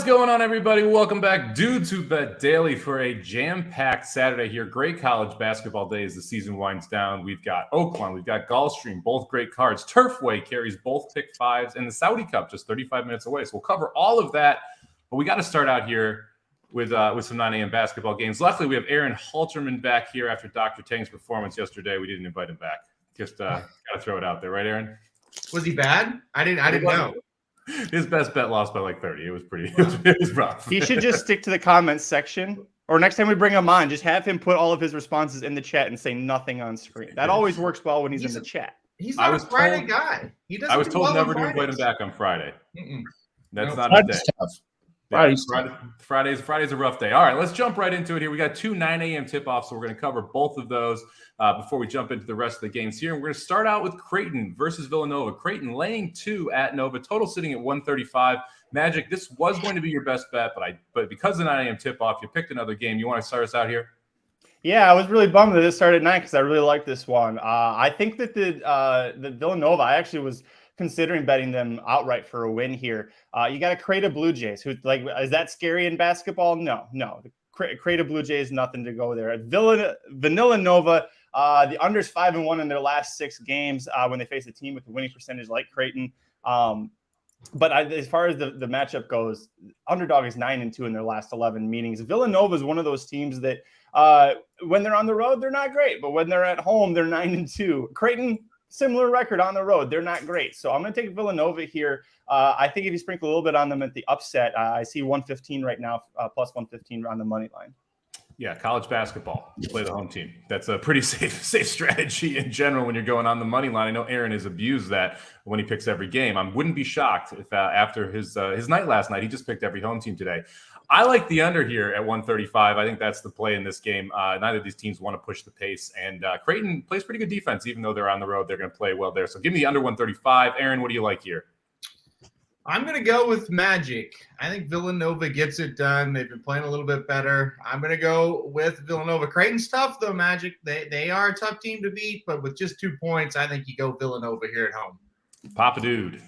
going on, everybody? Welcome back, Dudes Who Bet Daily, for a jam-packed Saturday here. Great college basketball day as the season winds down. We've got Oaklawn, we've got Gulfstream, both great cards. Turfway carries both pick fives, and the Saudi Cup just 35 minutes away. So we'll cover all of that, but we got to start out here with some 9 a.m. basketball games. Luckily, we have Aaron Halterman back here after Dr. Tang's performance yesterday. We didn't invite him back. Just got to throw it out there, right, Aaron? Was he bad? I didn't know. His best bet lost by like 30. It was pretty. It was rough. He should just stick to the comments section, or next time we bring him on, just have him put all of his responses in the chat and say nothing on screen. That always works well when he's in the chat. He's not a Friday guy. I was told never to invite him back on Friday. That's not a day. Friday's a rough day. All right, let's jump right into it here. We got 2 9 a.m. tip-offs, so we're going to cover both of those before we jump into the rest of the games here. And we're going to start out with Creighton versus Villanova. Creighton laying 2 at Nova, total sitting at 135. Magic, this was going to be your best bet, but because of the 9 a.m. tip-off, you picked another game. You want to start us out here? Yeah, I was really bummed that it started at 9 because I really like this one. I think that the Villanova, I actually was considering betting them outright for a win here. You got to create a Blue Jays. Who, like, is that scary in basketball? No. Create a Blue Jays, nothing to go there. Vanilla Nova, the unders 5-1 in their last 6 games when they face a team with a winning percentage like Creighton. But as far as the matchup goes, underdog is 9-2 in their last 11 meetings. Villanova is one of those teams that when they're on the road, they're not great, but when they're at home, they're 9-2. Creighton, similar record on the road. They're not great. So I'm going to take Villanova here. I think if you sprinkle a little bit on them at the upset, I see 115 right now, plus 115 on the money line. Yeah, college basketball, you play the home team. That's a pretty safe strategy in general when you're going on the money line. I know Aaron has abused that when he picks every game. I wouldn't be shocked if after his night last night, he just picked every home team today. I like the under here at 135. I think that's the play in this game. Neither of these teams want to push the pace, and Creighton plays pretty good defense. Even though they're on the road, they're going to play well there. So give me the under 135. Aaron, what do you like here? I'm going to go with Magic. I think Villanova gets it done. They've been playing a little bit better. I'm going to go with Villanova. Creighton's tough, though, Magic. They are a tough team to beat, but with just 2 points, I think you go Villanova here at home. Papa Dude.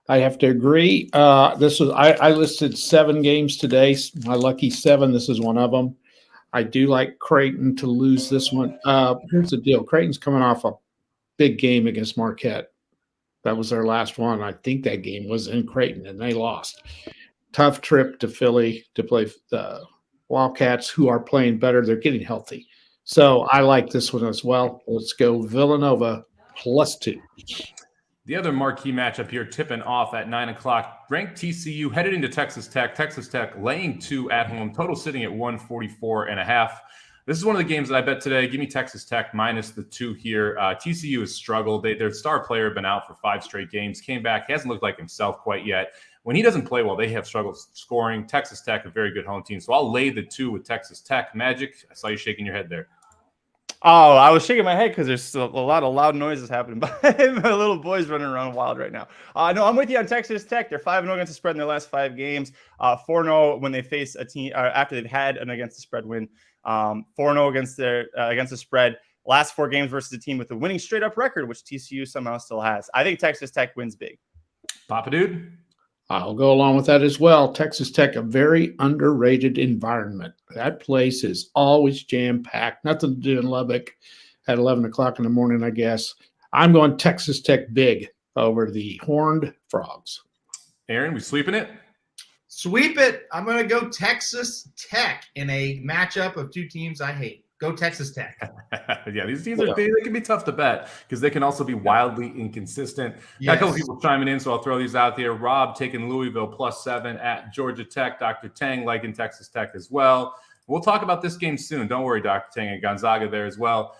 I have to agree. I listed 7 games today. My lucky 7. This is one of them. I do like Creighton to lose this one. Here's the deal. Creighton's coming off a big game against Marquette. That was their last one. I think that game was in Creighton, and they lost. Tough trip to Philly to play the Wildcats, who are playing better. They're getting healthy. So I like this one as well. Let's go Villanova +2. The other marquee matchup here, tipping off at 9 o'clock. Ranked TCU headed into Texas Tech. Texas Tech laying 2 at home. Total sitting at 144.5. This is one of the games that I bet today. Give me Texas Tech minus the 2 here. TCU has struggled. Their star player had been out for 5 straight games. Came back. He hasn't looked like himself quite yet. When he doesn't play well, they have struggled scoring. Texas Tech, a very good home team. So I'll lay the 2 with Texas Tech. Magic, I saw you shaking your head there. Oh, I was shaking my head because there's a lot of loud noises happening. My little boy's running around wild right now. No, I'm with you on Texas Tech. They're 5-0 against the spread in their last 5 games. 4-0 when they face a team after they've had an against the spread win. 4-0 against the spread. Last 4 games versus a team with a winning straight up record, which TCU somehow still has. I think Texas Tech wins big. Papa Dude. I'll go along with that as well. Texas Tech, a very underrated environment. That place is always jam-packed. Nothing to do in Lubbock at 11 o'clock in the morning, I guess. I'm going Texas Tech big over the Horned Frogs. Aaron, we sweeping it? Sweep it. I'm going to go Texas Tech in a matchup of 2 teams I hate. Go Texas Tech. Yeah, these teams they can be tough to bet because they can also be wildly inconsistent. Yes. Got a couple people chiming in, so I'll throw these out there. Rob taking Louisville +7 at Georgia Tech. Dr. Tang liking Texas Tech as well. We'll talk about this game soon. Don't worry, Dr. Tang, and Gonzaga there as well.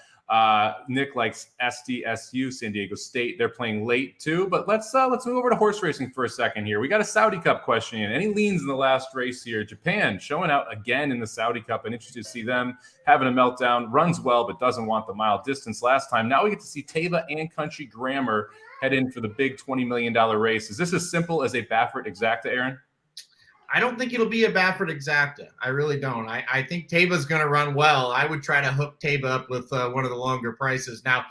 Nick likes SDSU, San Diego State. They're playing late too, but let's move over to horse racing for a second here. We got a Saudi Cup question in. Any leans in the last race here? Japan showing out again in the Saudi Cup. I'm interested to see them having a meltdown. Runs well, but doesn't want the mile distance last time. Now we get to see Teva and Country Grammar head in for the big $20 million race. Is this as simple as a Baffert exacta, Aaron? I don't think it'll be a Baffert exacta. I really don't. I think Taba's going to run well. I would try to hook Taba up with one of the longer prices. Now,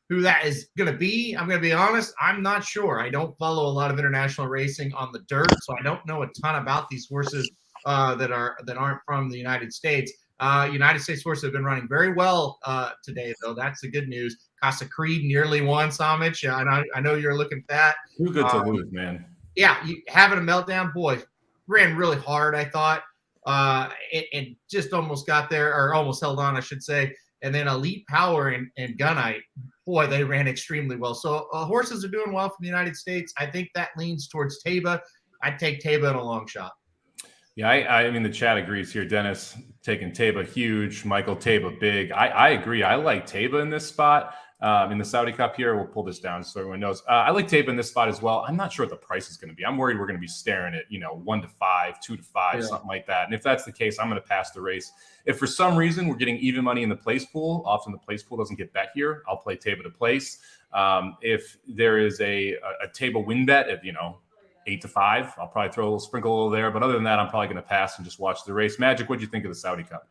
who that is going to be, I'm going to be honest, I'm not sure. I don't follow a lot of international racing on the dirt, so I don't know a ton about these horses that aren't from the United States. United States horses have been running very well today, though. That's the good news. Casa Creed nearly won, Somich. I know you're looking at that. Too good to lose, man. Yeah, having a meltdown, boy, ran really hard, I thought, and just almost got there, or almost held on, I should say. And then Elite Power and Gunite, boy, they ran extremely well. So horses are doing well from the United States. I think that leans towards Taba. I'd take Taba in a long shot. Yeah, I mean, the chat agrees here. Dennis taking Taba huge, Michael Taba big. I agree. I like Taba in this spot. In the Saudi Cup here, we'll pull this down so everyone knows. I like Taba in this spot as well. I'm not sure what the price is going to be. I'm worried we're going to be staring at 1 to 5, 2 to 5, something like that. And if that's the case, I'm going to pass the race. If for some reason we're getting even money in the place pool, often the place pool doesn't get bet here, I'll play Taba to place. If there is a Taba win bet at 8 to 5, I'll probably throw a little sprinkle there. But other than that, I'm probably going to pass and just watch the race. Magic, what do you think of the Saudi Cup?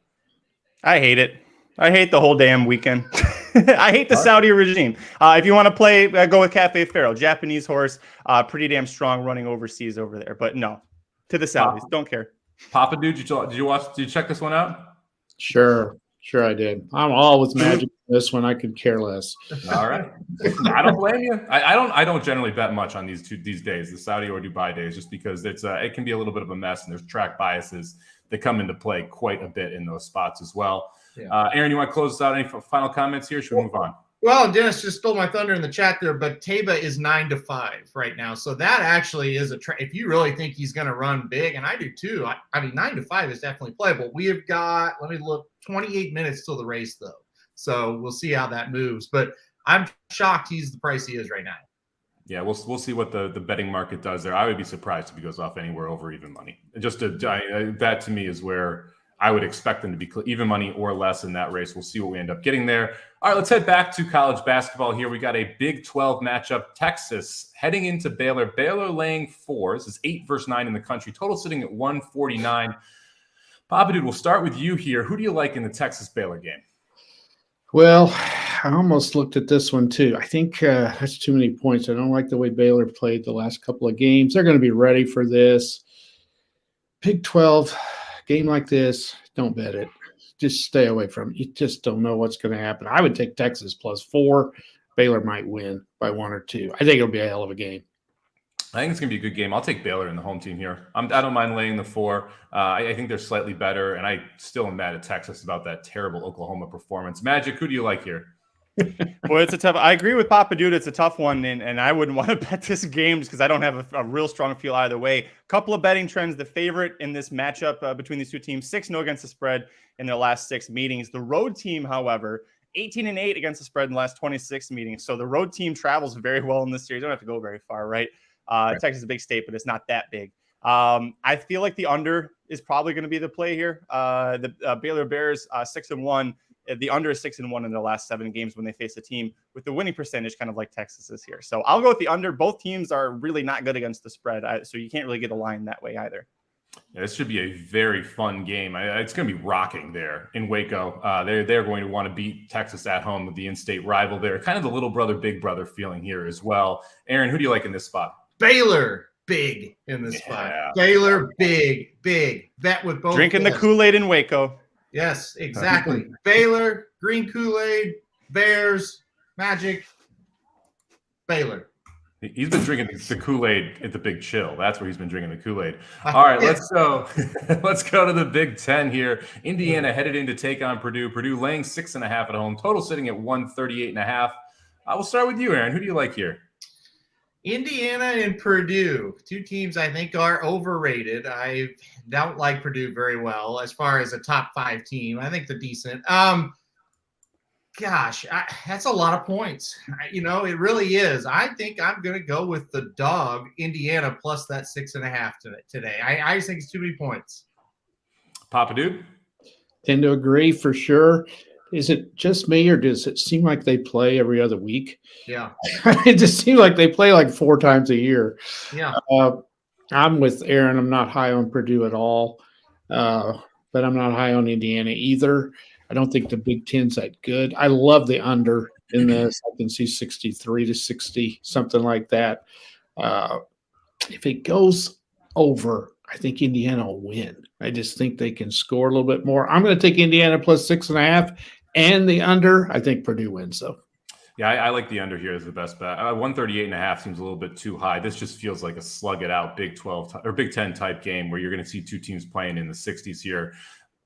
I hate it. I hate the whole damn weekend. I hate the Saudi regime. If you want to play, go with Cafe Pharaoh, Japanese horse, pretty damn strong running overseas over there. But no, to the Saudis, don't care. Papa, dude, did you check this one out? Sure I did. I'm all with Magic. This one I could care less. All right, I don't blame you. I don't generally bet much on these days, the Saudi or Dubai days, just because it can be a little bit of a mess, and there's track biases that come into play quite a bit in those spots as well. Yeah. Aaron, you want to close us out? Any final comments here? Should we move on? Well, Dennis just stole my thunder in the chat there, but Taba is 9 to 5 right now. So that actually is if you really think he's going to run big, and I do too. I mean, 9 to 5 is definitely playable. We have got, let me look, 28 minutes till the race though. So we'll see how that moves. But I'm shocked he's the price he is right now. Yeah, we'll see what the betting market does there. I would be surprised if he goes off anywhere over even money. That to me is where I would expect them to be even money or less in that race. We'll see what we end up getting there. All right, let's head back to college basketball here. We got a Big 12 matchup. Texas heading into Baylor. Baylor laying 4. This is 8 versus 9 in the country. Total sitting at 149. Papa Dude, we'll start with you here. Who do you like in the Texas-Baylor game? Well, I almost looked at this one too. I think that's too many points. I don't like the way Baylor played the last couple of games. They're going to be ready for this. Big 12 game like this, don't bet it. Just stay away from it. You just don't know what's going to happen. I would take Texas +4. Baylor might win by 1 or 2. I think it'll be a hell of a game. I think it's going to be a good game. I'll take Baylor in the home team here. I don't mind laying the 4. I think they're slightly better, and I still am mad at Texas about that terrible Oklahoma performance. Magic, who do you like here? Well, it's a tough. I agree with Papa Dude. It's a tough one, and I wouldn't want to bet this game just because I don't have a real strong feel either way. Couple of betting trends. The favorite in this matchup between these two teams, 6-0 against the spread in their last 6 meetings. The road team, however, 18-8 against the spread in the last 26 meetings. So the road team travels very well in this series. You don't have to go very far, right? Right. Texas is a big state, but it's not that big. I feel like the under is probably going to be the play here. The Baylor Bears 6-1. The under is 6-1 in the last 7 games when they face a team with the winning percentage kind of like Texas is here. So I'll go with the under. Both teams are really not good against the spread, so you can't really get a line that way either. Yeah, this should be a very fun game. It's going to be rocking there in Waco. They're going to want to beat Texas at home with the in-state rival there. Kind of the little brother, big brother feeling here as well. Aaron, who do you like in this spot? Baylor, big in this spot. Baylor, big. Bet with both. Drinking the Kool-Aid in Waco. Yes, exactly. Baylor, green Kool-Aid, Bears, Magic, Baylor. He's been drinking the Kool-Aid at the Big Chill. That's where he's been drinking the Kool-Aid. All right, let's go. Let's go to the Big 10 here. Indiana headed in to take on Purdue. Purdue laying 6.5 at home. Total sitting at 138.5. We'll start with you, Aaron. Who do you like here? Indiana and Purdue, 2 teams I think are overrated. I don't like Purdue very well as far as a top 5 team. I think they're decent. That's a lot of points. It really is. I think I'm going to go with the dog, Indiana, plus that 6.5 today. I just think it's too many points. Papa Dude? Tend to agree for sure. Is it just me, or does it seem like they play every other week? Yeah. It just seems like they play like 4 times a year. Yeah. I'm with Aaron. I'm not high on Purdue at all, but I'm not high on Indiana either. I don't think the Big Ten's that good. I love the under in this. I can see 63-60, something like that. If it goes over, I think Indiana will win. I just think they can score a little bit more. I'm going to take Indiana plus 6.5 and the under. I think Purdue wins, though. Yeah, I like the under here as the best bet. 138.5 seems a little bit too high. This just feels like a slug it out Big 12 or Big 10 type game where you're going to see two teams playing in the 60s here.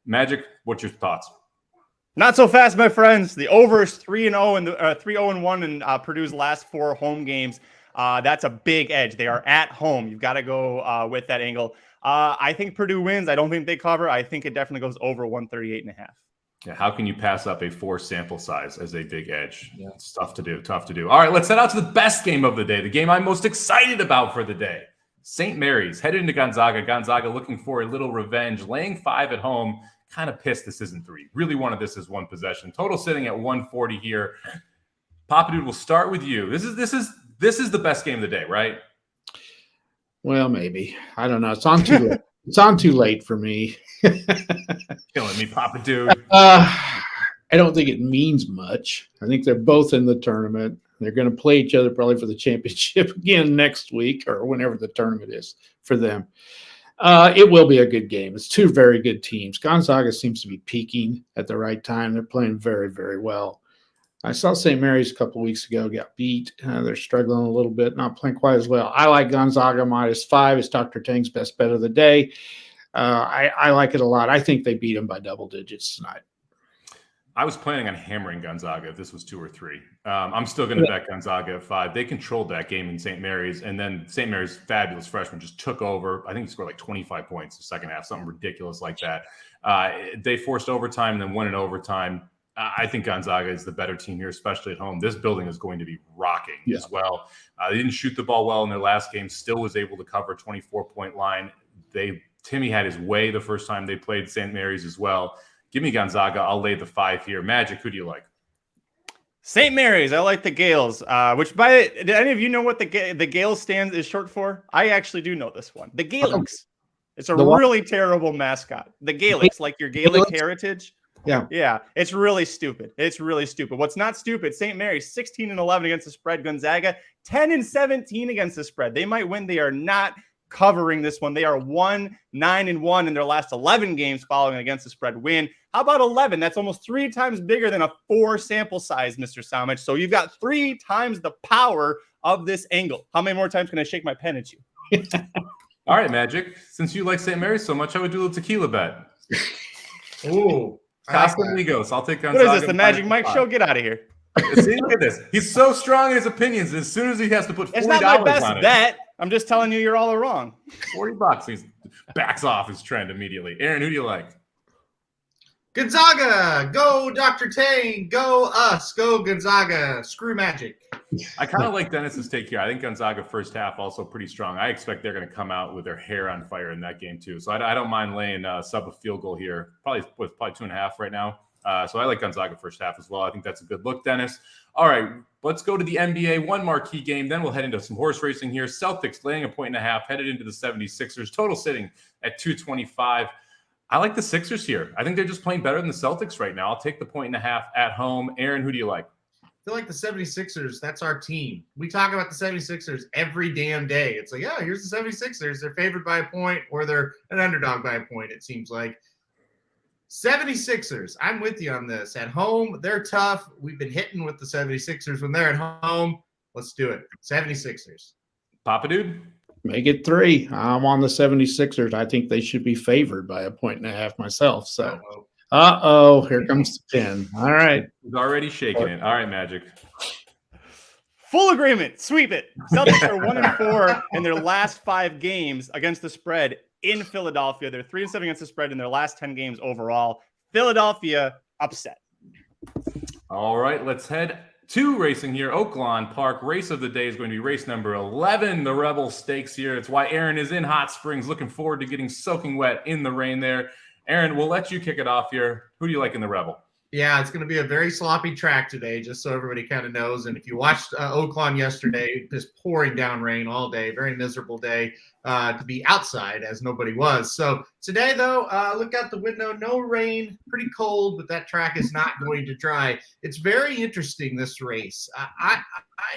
Magic, what's your thoughts? Not so fast, my friends. The over is 3-0 and 3-0-1 in Purdue's last 4 home games. That's a big edge. They are at home. You've got to go with that angle. I think Purdue wins. I don't think they cover. I think it definitely goes over 138.5. Yeah, how can you pass up a 4 sample size as a big edge? Yeah, it's tough to do. All right, let's head out to the best game of the day, the game I'm most excited about for the day. St. Mary's headed into Gonzaga. Gonzaga looking for a little revenge, laying 5 at home. Kind of pissed this isn't 3. Really wanted this as 1 possession. Total sitting at 140 here. Papa Dude, we'll start with you. This is the best game of the day, right? Well, maybe. I don't know. It's on too late. It's on too late for me. Killing me, Papa Dude. I don't think it means much. I think they're both in the tournament. They're going to play each other probably for the championship again next week or whenever the tournament is for them. It will be a good game. It's 2 very good teams. Gonzaga seems to be peaking at the right time. They're playing very, very well. I saw St. Mary's a couple of weeks ago, got beat. They're struggling a little bit, not playing quite as well. I like Gonzaga -5. It's Dr. Tang's best bet of the day. I like it a lot. I think they beat them by double digits tonight. I was planning on hammering Gonzaga if this was 2 or 3. I'm still going to bet Gonzaga at 5. They controlled that game in St. Mary's, and then St. Mary's fabulous freshman just took over. I think he scored like 25 points the second half, something ridiculous like that. They forced overtime and then won in overtime. I think Gonzaga is the better team here, especially at home. This building is going to be rocking as well. They didn't shoot the ball well in their last game, still was able to cover a 24-point line. Timmy had his way the first time they played St. Mary's as well. Give me Gonzaga. I'll lay the 5 here. Magic, who do you like? St. Mary's. I like the Gales. Did any of you know what the Gales stand is short for? I actually do know this one. The Gaelics. It's a really terrible mascot. The Gaelics, like your Gaelic heritage. Yeah. It's really stupid. What's not stupid? St. Mary's 16-11 against the spread. Gonzaga 10-17 against the spread. They might win. They are not covering this one. They are 1-9-1 in their last 11 games following against the spread win. How about 11? That's almost 3 times bigger than a 4 sample size, Mr. Somich. So you've got 3 times the power of this angle. How many more times can I shake my pen at you? All right, Magic. Since you like St. Mary's so much, I would do a tequila bet. Ooh. Casamigos. I'll take Gonzaga. What is this, the Magic Mike show? Get out of here. See, look at this. He's so strong in his opinions. As soon as he has to put $40 it's not my best on it. bet. I'm just telling you, you're all wrong. $40. He backs off his trend immediately. Aaron, who do you like? Gonzaga. Go Dr. Tang. Go us. Go Gonzaga. Screw Magic. I kind of like Dennis's take here. I think Gonzaga first half also pretty strong. I expect they're going to come out with their hair on fire in that game too. So I don't mind laying sub a field goal here. Probably 2.5 right now. So I like Gonzaga first half as well. I think that's a good look, Dennis. All right, let's go to the NBA. One marquee game. Then we'll head into some horse racing here. Celtics laying 1.5, headed into the 76ers. Total sitting at 225. I like the Sixers here. I think they're just playing better than the Celtics right now. I'll take the 1.5 at home. Aaron, who do you like? I feel like the 76ers, that's our team. We talk about the 76ers every damn day. It's like, yeah, here's the 76ers. They're favored by a point or they're an underdog by a point, it seems like. 76ers, I'm with you on this. At home, they're tough. We've been hitting with the 76ers when they're at home. Let's do it. 76ers. Papa Dude? Make it 3. I'm on the 76ers. I think they should be favored by 1.5 myself. So, here comes the 10. All right. He's already shaking it. All right, Magic. Full agreement. Sweep it. Celtics are 1-4 in their last 5 games against the spread in Philadelphia. They're 3-7 against the spread in their last 10 games overall. Philadelphia upset. All right, let's head to racing here. Oaklawn Park. Race of the day is going to be race number 11. The Rebel Stakes here. It's why Aaron is in Hot Springs. Looking forward to getting soaking wet in the rain there. Aaron, we'll let you kick it off here. Who do you like in the Rebel? Yeah, it's going to be a very sloppy track today, just so everybody kind of knows. And if you watched Oaklawn yesterday, just pouring down rain all day, very miserable day to be outside, as nobody was. So today, though, look out the window, no rain, pretty cold, but that track is not going to dry. It's very interesting, this race. I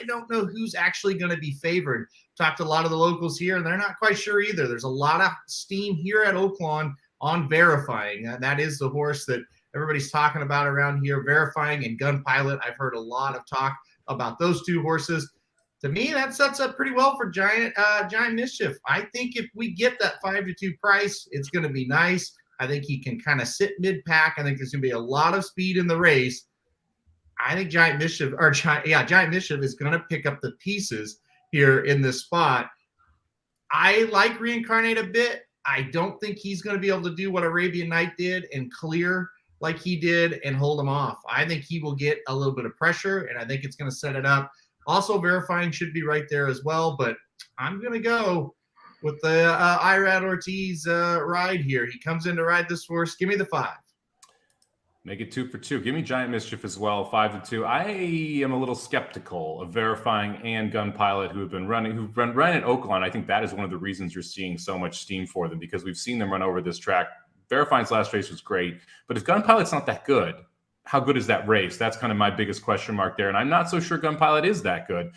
don't know who's actually going to be favored. Talked to a lot of the locals here, and they're not quite sure either. There's a lot of steam here at Oaklawn on Verifying. That is the horse that everybody's talking about around here. Verifying and Gun Pilot. I've heard a lot of talk about those two horses. To me, that sets up pretty well for Giant Mischief. I think if we get that 5-2 price, it's going to be nice. I think he can kind of sit mid-pack. I think there's going to be a lot of speed in the race. I think Giant Mischief is going to pick up the pieces here in this spot. I like Reincarnate a bit. I don't think he's going to be able to do what Arabian Night did and clear like he did and hold him off. I think he will get a little bit of pressure, and I think it's going to set it up. Also, Verifying should be right there as well, but I'm going to go with the Irad Ortiz ride here. He comes in to ride this horse. Give me the 5. Make it 2 for 2. Give me Giant Mischief as well, 5-2. I am a little skeptical of Verifying and Gun Pilot, who've run at Oaklawn. I think that is one of the reasons you're seeing so much steam for them, because we've seen them run over this track. Verifying's last race was great, but if Gun Pilot's not that good, how good is that race? That's kind of my biggest question mark there, and I'm not so sure Gun Pilot is that good.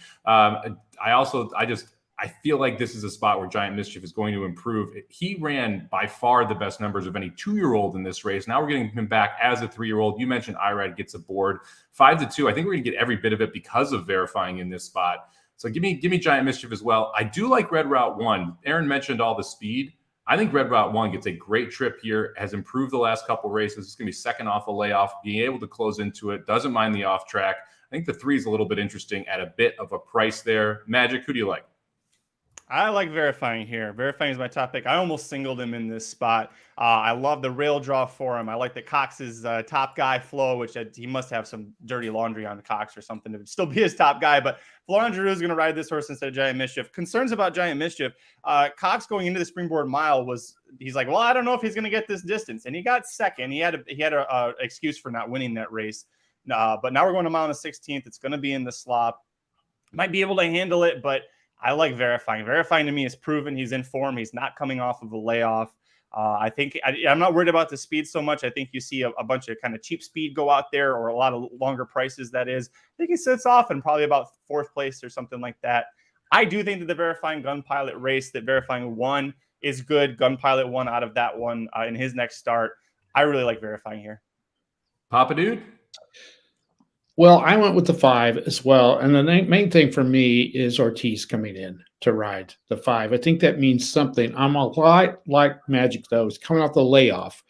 I feel like this is a spot where Giant Mischief is going to improve. He ran by far the best numbers of any 2-year-old in this race. Now we're getting him back as a 3-year-old. You mentioned Irad gets aboard. 5-2. I think we're going to get every bit of it because of Verifying in this spot. So give me Giant Mischief as well. I do like Red Route 1. Aaron mentioned all the speed. I think Red Route 1 gets a great trip here, has improved the last couple races. It's going to be second off a layoff, being able to close into it, doesn't mind the off track. I think the 3 is a little bit interesting at a bit of a price there. Magic, who do you like? I like Verifying here. Verifying is my top pick. I almost singled him in this spot. I love the rail draw for him. I like the Cox's top guy flow, which he must have some dirty laundry on Cox or something to still be his top guy. But Florent Giroux is going to ride this horse instead of Giant Mischief. Concerns about Giant Mischief. Cox going into the Springboard Mile he's like, well, I don't know if he's going to get this distance, and he got second. He had a excuse for not winning that race. But now we're going to mile on the 16th. It's going to be in the slop. Might be able to handle it, but I like Verifying. Verifying to me is proven. He's in form. He's not coming off of a layoff. I think I'm not worried about the speed so much. I think you see a bunch of kind of cheap speed go out there, or a lot of longer prices. That is, I think he sits off in probably about 4th place or something like that. I do think that the Verifying Gun Pilot race that Verifying won is good. Gun Pilot won out of that one in his next start. I really like Verifying here. Papa Dude? Well, I went with the 5 as well. And the main thing for me is Ortiz coming in to ride the 5. I think that means something. I'm a lot like Magic, though. It's coming off the layoff.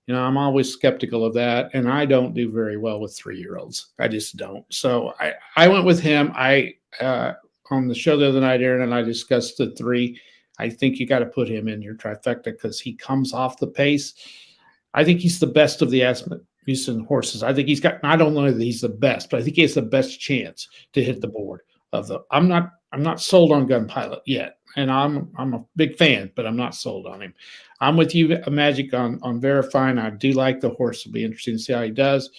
I'm always skeptical of that. And I don't do very well with 3-year-olds. I just don't. So I went with him. On the show the other night, Aaron and I discussed the 3. I think you got to put him in your trifecta because he comes off the pace. I think he's the best of the Asmussen horses. I think he's got, I don't know that he's the best, but I think he has the best chance to hit the board of the. I'm not sold on Gun Pilot yet. And I'm a big fan, but I'm not sold on him. I'm with you, Magic, on Verifying. I do like the horse. It'll be interesting to see how he does.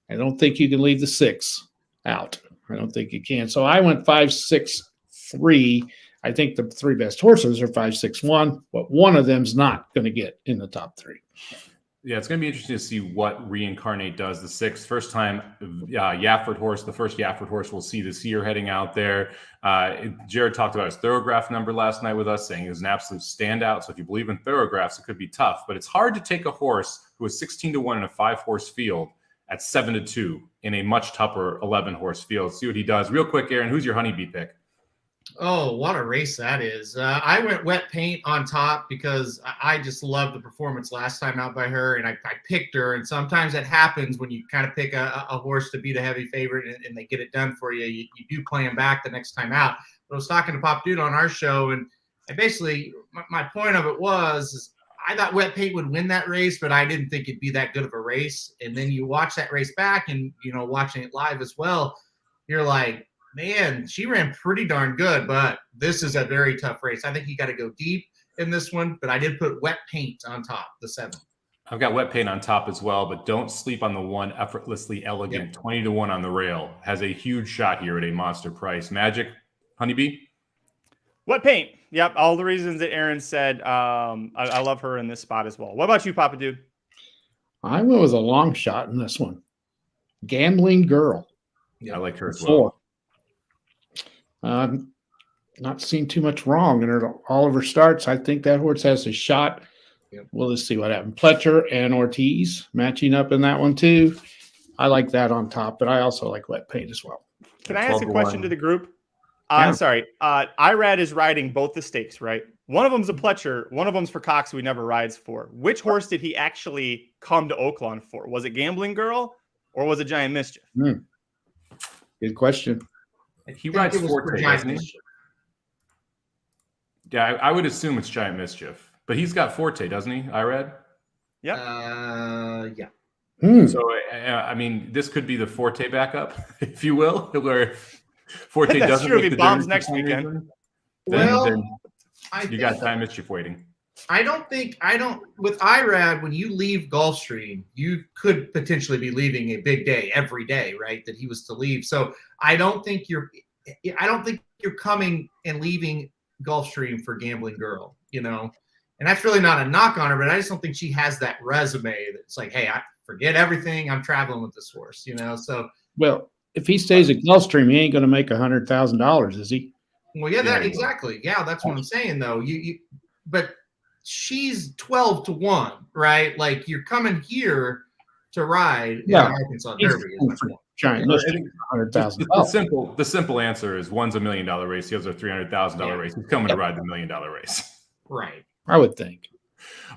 I don't think you can leave the 6 out. I don't think you can. So I went 5, 6, 3. I think the 3 best horses are 5, 6, 1, but one of them's not going to get in the top 3. Yeah, it's going to be interesting to see what Reincarnate does. The 6th, first time Yafford horse, the first Yafford horse we'll see this year heading out there. Jared talked about his Thorograph number last night with us, saying he was an absolute standout. So if you believe in Thoragraphs, it could be tough. But it's hard to take a horse who is 16-1 in a 5-horse field at 7-2 in a much tougher 11-horse field. See what he does. Real quick, Aaron, who's your honeybee pick? Oh, what a race that is. I went Wet Paint on top because I just loved the performance last time out by her, and I picked her. And sometimes it happens when you kind of pick a horse to beat a heavy favorite and they get it done for you. You do play them back the next time out. But I was talking to Pop Dude on our show, and I basically, my point of it was I thought Wet Paint would win that race, but I didn't think it'd be that good of a race. And then you watch that race back and, watching it live as well, you're like, man, she ran pretty darn good, but this is a very tough race. I think you got to go deep in this one, but I did put Wet Paint on top, the 7. I've got wet paint on top as well, but don't sleep on the one effortlessly elegant 20-1 on the rail. Has a huge shot here at a monster price. Magic, Honeybee? Wet paint. Yep. All the reasons that Aaron said. I love her in this spot as well. What about you, Papa Dude? I went with a long shot in this one. Gambling Girl. Yeah, I like her as well. Not seen too much wrong in her. All of her starts. I think that horse has a shot. Yep. Well, let's see what happened. Pletcher and Ortiz matching up in that one too. I like that on top, but I also like wet paint as well. Can I ask a question to the group? Yeah. Sorry. Irad is riding both the stakes, right? One of them's a Pletcher. One of them's for Cox, who he never rides for. Which horse did he actually come to Oaklawn for? Was it Gambling Girl or was it Giant Mischief? Good question. He rides Forte, doesn't he? Yeah, I would assume it's Giant Mischief. But he's got Forte, doesn't he, Irad? Yeah. So, I mean, this could be the Forte backup, if you will, where Forte That's doesn't true if make he the bombs difference next weekend. Then I you got Giant Mischief waiting. I don't with IRAD, when you leave Gulfstream, you could potentially be leaving a big day every day, right? That he was to leave. So I don't think you're coming and leaving Gulfstream for Gambling Girl, you know? And that's really not a knock on her, but I just don't think she has that resume that's like, hey, I forget everything. I'm traveling with this horse, you know? So, well, if he stays at Gulfstream, he ain't going to make $100,000, is he? well, yeah, exactly. Yeah, that's what I'm saying, though. But she's 12-1, right? Like, you're coming here to ride in the Arkansas Derby. Giant Mischief, $100,000. The simple answer is one's $1 million race, the other's a $300,000 race. He's coming to ride the $1 million race. Right. I would think.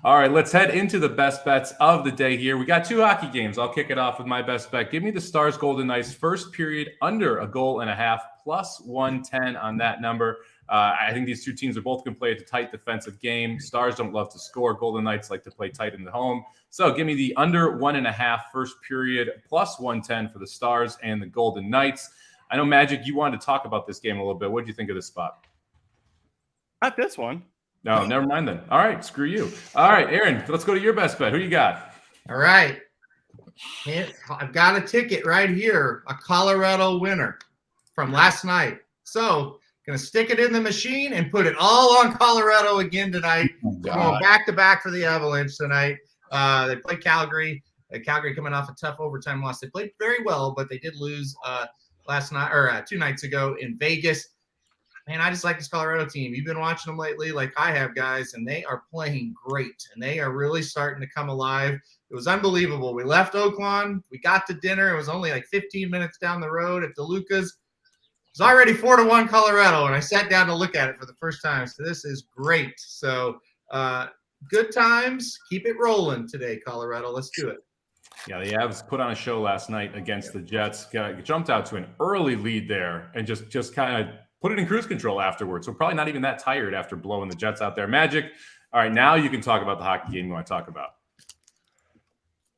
All right, let's head into the best bets of the day here. We got 2 hockey games. I'll kick it off with my best bet. Give me the Stars Golden Knights first period under a goal and a half, plus 110 on that number. I think these two teams are both going to play a tight defensive game. Stars don't love to score. Golden Knights like to play tight in the home. So give me the under 1.5 first period, plus 110 for the Stars and the Golden Knights. I know, Magic, you wanted to talk about this game a little bit. What did you think of this spot? Not this one. No, never mind then. All right, screw you. All right, Aaron, let's go to your best bet. Who you got? All right. I've got a ticket right here, a Colorado winner from last night. So going to stick it in the machine and put it all on Colorado again tonight. Going back-to-back for the Avalanche tonight. They played Calgary. Calgary coming off a tough overtime loss. They played very well, but they did lose last night or 2 nights ago in Vegas. Man, I just like this Colorado team. You've been watching them lately like I have, guys, and they are playing great, and they are really starting to come alive. It was unbelievable. We left Oaklawn. We got to dinner. It was only like 15 minutes down the road at DeLuca's. It was already 4-1 Colorado, and I sat down to look at it for the first time. So this is great. So good times. Keep it rolling today, Colorado. Let's do it. Yeah, the Avs put on a show last night against the Jets. Jumped out to an early lead there and just kind of put it in cruise control afterwards. So probably not even that tired after blowing the Jets out there. Magic, all right, now you can talk about the hockey game you want to talk about.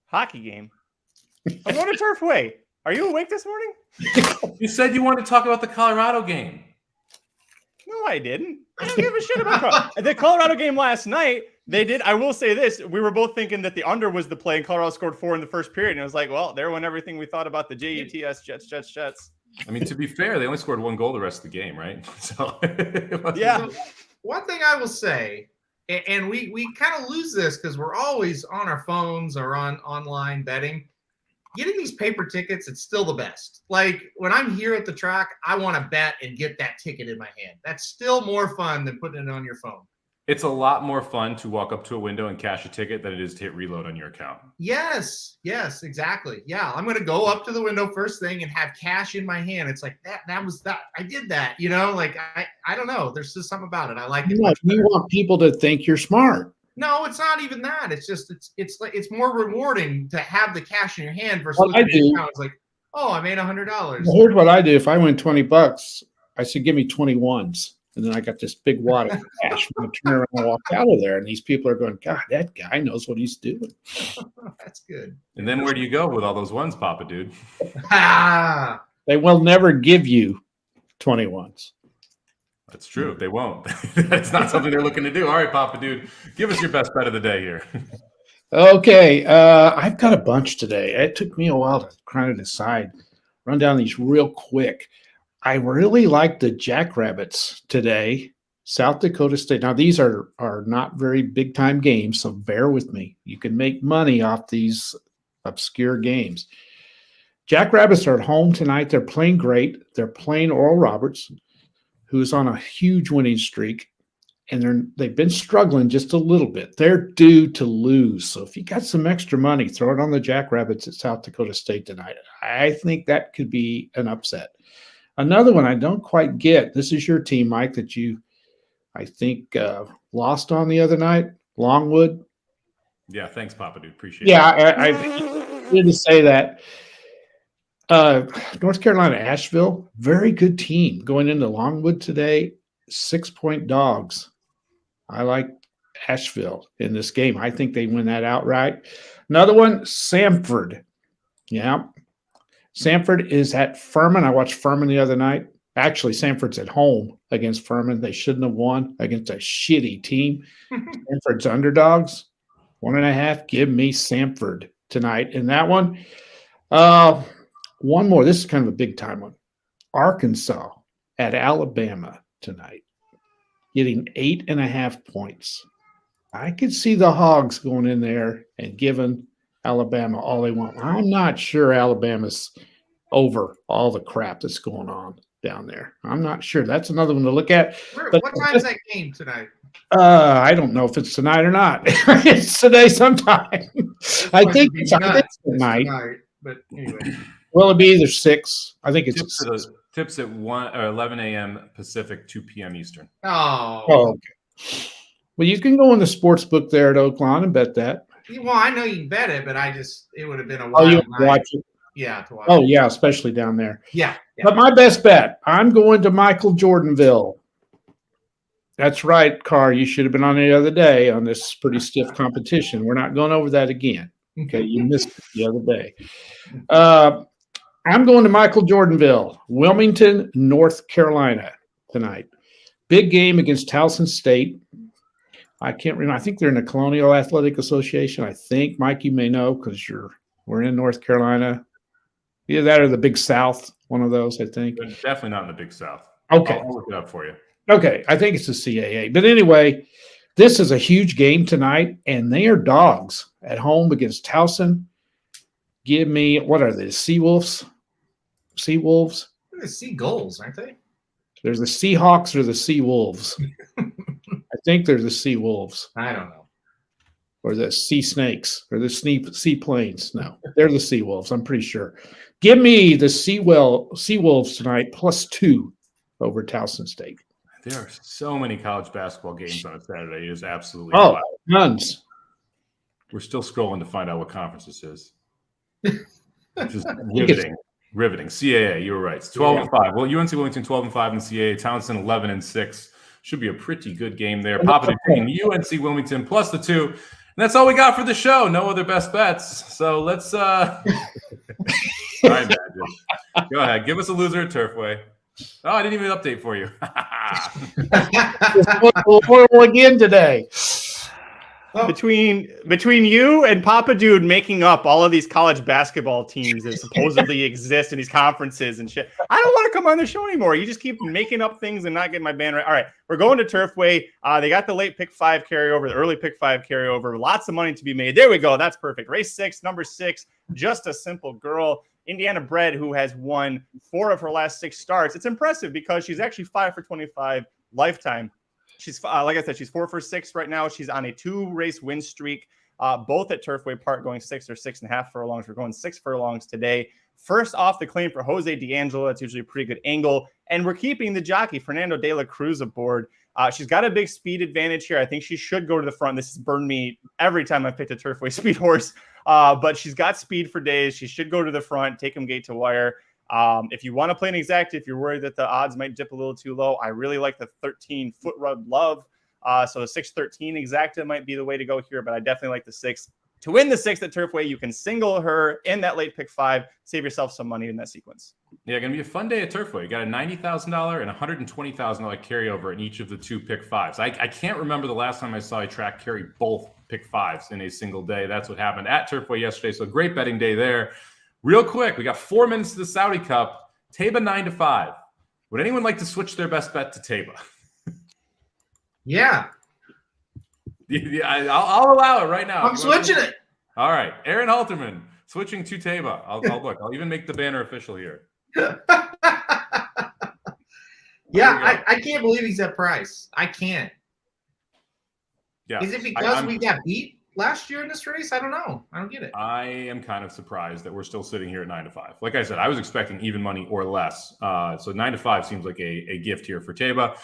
Hockey game? I'm going to Turfway. Are you awake this morning? You said you wanted to talk about the Colorado game. No, I didn't. I don't give a shit about Colorado. The Colorado game last night, they did. I will say this. We were both thinking that the under was the play, and Colorado scored 4 in the first period. And it was like, well, there went everything we thought about the JETS, Jets. I mean, to be fair, they only scored 1 goal the rest of the game, right? So yeah. One thing I will say, and we kind of lose this because we're always on our phones or on online betting. Getting these paper tickets, it's still the best. Like when I'm here at the track, I want to bet and get that ticket in my hand. That's still more fun than putting it on your phone. It's a lot more fun to walk up to a window and cash a ticket than it is to hit reload on your account. Yes, exactly. Yeah, I'm going to go up to the window first thing and have cash in my hand. It's like that was that. I did that, you know, like I don't know. There's just something about it. I like it. You want people to think you're smart. No, it's not even that. It's just it's like it's more rewarding to have the cash in your hand versus What I looking at do- your account. It's like, oh, I made $100. Well, here's what I do. If I win $20, I said, give me 21s. And then I got this big wad of cash. I'm going to turn around and walk out of there. And these people are going, God, that guy knows what he's doing. That's good. And then where do you go with all those ones, Papa dude? They will never give you 21s. That's true. They won't. That's not something they're looking to do. All right, Papa dude, give us your best bet of the day here. Okay, I've got a bunch today. It took me a while to kind of decide. Run down these real quick. I really like the Jackrabbits today. South Dakota State. Now, these are not very big time games, so bear with me. You can make money off these obscure games. Jackrabbits are at home tonight. They're playing great. They're playing Oral Roberts, who's on a huge winning streak, and they've been struggling just a little bit. They're due to lose. So if you got some extra money, throw it on the Jackrabbits at South Dakota State tonight. I think that could be an upset. Another one I don't quite get. This is your team, Mike, that you, I think, lost on the other night. Longwood. Yeah, thanks, Papa Dude. Appreciate it. Yeah, I need to say that. North Carolina, Asheville, very good team going into Longwood today. 6-point dogs. I like Asheville in this game. I think they win that outright. Another one, Samford. Yeah. Samford is at Furman. I watched Furman the other night. Actually, Samford's at home against Furman. They shouldn't have won against a shitty team. Samford's underdogs. 1.5. Give me Samford tonight in that one. One more. This is kind of a big time one. Arkansas at Alabama tonight, getting 8.5 points. I could see the Hogs going in there and giving Alabama all they want. I'm not sure Alabama's over all the crap that's going on down there. I'm not sure. That's another one to look at. What time is that game tonight? I don't know if it's tonight or not. It's today sometime. I think it's tonight. But anyway. Well, it'll be either 6. I think it's tips at 1 or 11 a.m. Pacific, 2 p.m. Eastern. Oh, okay. Well, you can go in the sports book there at Oaklawn and bet that. Well, I know you can bet it, but it would have been a while. Oh, you watch it? Yeah, to watch. Oh, yeah, especially down there. Yeah. But my best bet, I'm going to Michael Jordanville. That's right, Carr. You should have been on the other day on this pretty stiff competition. We're not going over that again. Okay, you missed it the other day. I'm going to Michael Jordanville, Wilmington, North Carolina tonight. Big game against Towson State. I can't remember. I think they're in the Colonial Athletic Association. I think, Mike, you may know because we're in North Carolina. Either that or the Big South, one of those, I think. But definitely not in the Big South. Okay. I'll look it up for you. Okay, I think it's the CAA. But anyway, this is a huge game tonight, and they are dogs at home against Towson. Give me, what are they, Seawolves? Seawolves? They're the Seagulls, aren't they? There's the Seahawks or the Seawolves. I think they're the Seawolves. I don't know. Or the Sea Snakes or the Seaplanes. No, they're the Seawolves, I'm pretty sure. Give me the Seawolves tonight, +2 over Towson State. There are so many college basketball games on a Saturday. It is absolutely wild. Tons. We're still scrolling to find out what conference this is. Just riveting. CAA, you were right. It's 12-5. Well, UNC Wilmington 12-5 in the CAA. Townsend 11-6. Should be a pretty good game there. Papa taking UNC Wilmington plus the 2. And that's all we got for the show. No other best bets. So let's all right, Magic. Go ahead. Give us a loser at Turfway. Oh, I didn't even update for you. Horrible again today. Between you and Papa Dude making up all of these college basketball teams that supposedly exist in these conferences and shit, I don't want to come on the show anymore. You just keep making up things and not getting my band right. All right, we're going to Turfway. They got the late pick 5 carryover, the early pick 5 carryover. Lots of money to be made. There we go. That's perfect. Race 6, number 6, just a simple girl. Indiana bred who has won 4 of her last 6 starts. It's impressive because she's actually 5 for 25 lifetime. She's like I said, she's 4 for 6 right now. She's on a 2-race win streak, both at Turfway Park going 6 or 6.5 furlongs. We're going 6 furlongs today. First off the claim for Jose D'Angelo. That's usually a pretty good angle. And we're keeping the jockey, Fernando de la Cruz, aboard. She's got a big speed advantage here. I think she should go to the front. This has burned me every time I've picked a Turfway speed horse. But she's got speed for days. She should go to the front, take them gate to wire. If you want to play an exact, if you're worried that the odds might dip a little too low, I really like the 13 Foot Rub Love. So the 6-13 exacta might be the way to go here, but I definitely like the 6. To win the 6 at Turfway, you can single her in that late pick 5, save yourself some money in that sequence. Yeah, going to be a fun day at Turfway. You got a $90,000 and $120,000 carryover in each of the 2 pick 5s. I can't remember the last time I saw a track carry both pick fives in a single day. That's what happened at Turfway yesterday. So great betting day there. Real quick, we got 4 minutes to the Saudi Cup. Taba 9-5. Would anyone like to switch their best bet to Taba? Yeah. Yeah, I'll allow it right now. I'm switching it. All right. Aaron Halterman switching to Taba. I'll even make the banner official here. Yeah, I can't believe he's that price. I can't. Yeah. Is it because we got beat last year in this race? I don't know. I don't get it. I am kind of surprised that we're still sitting here at 9-5. Like I said, I was expecting even money or less. So 9-5 seems like a gift here for Taba.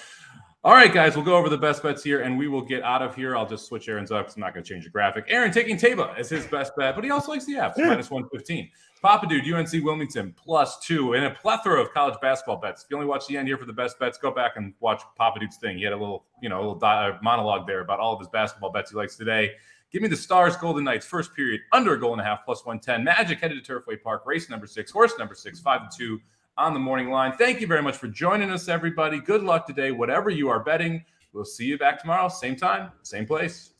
All right, guys, we'll go over the best bets here, and we will get out of here. I'll just switch Aaron's up because I'm not going to change the graphic. Aaron taking Taba as his best bet, but he also likes the Avs, minus 115. Papa Dude, UNC Wilmington, +2, and a plethora of college basketball bets. If you only watch the end here for the best bets, go back and watch Papa Dude's thing. He had a little monologue there about all of his basketball bets he likes today. Give me the Stars, Golden Knights, first period, under a goal and a half, +110. Magic headed to Turfway Park, race number 6, horse number 6, 5-2 on the morning line. Thank you very much for joining us, everybody. Good luck today, whatever you are betting. We'll see you back tomorrow, same time, same place.